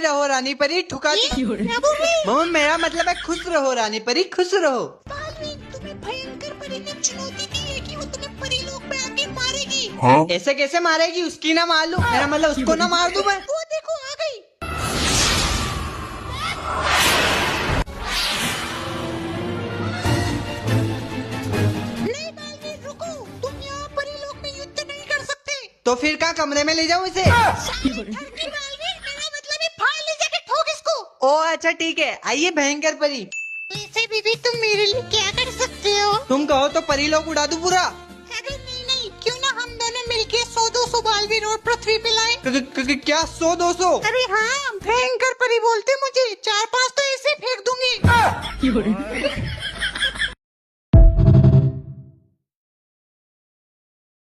रहो रानी परी, ठुका मम्मी मेरा मतलब है खुश रहो रानी परी, खुश रहो। तुम्हें भयंकर परी ने चुनौती दी है कि वो तुम्हें परीलोक में आके मारेगी। ऐसे कैसे मारेगी? उसकी ना मार लूं? मेरा मतलब उसको ना मार दूं मैं? वो देखो आ गई। नहीं बालवीर रुको, तुम यहाँ परीलोक में युद्ध नहीं कर सकते। तो फिर कहाँ कमरे में ले जाऊं इसे? बालवीर मेरा मतलब है बाहर ले जाके ठोक इसको। ओ अच्छा ठीक है, आइए भयंकर परी। वैसे बीबी तुम मेरे लिए क्या कर सकते हो? तुम कहो तो परी लोग उड़ा दूं पूरा। अरे नहीं, क्यों ना हम दोनों मिलके 100-200 बालवीर और पृथ्वी पे लाए। क्या 100-200? अरे हाँ, भयंकर परी बोलते मुझे, 4-5 तो ऐसे फेंक दूंगी।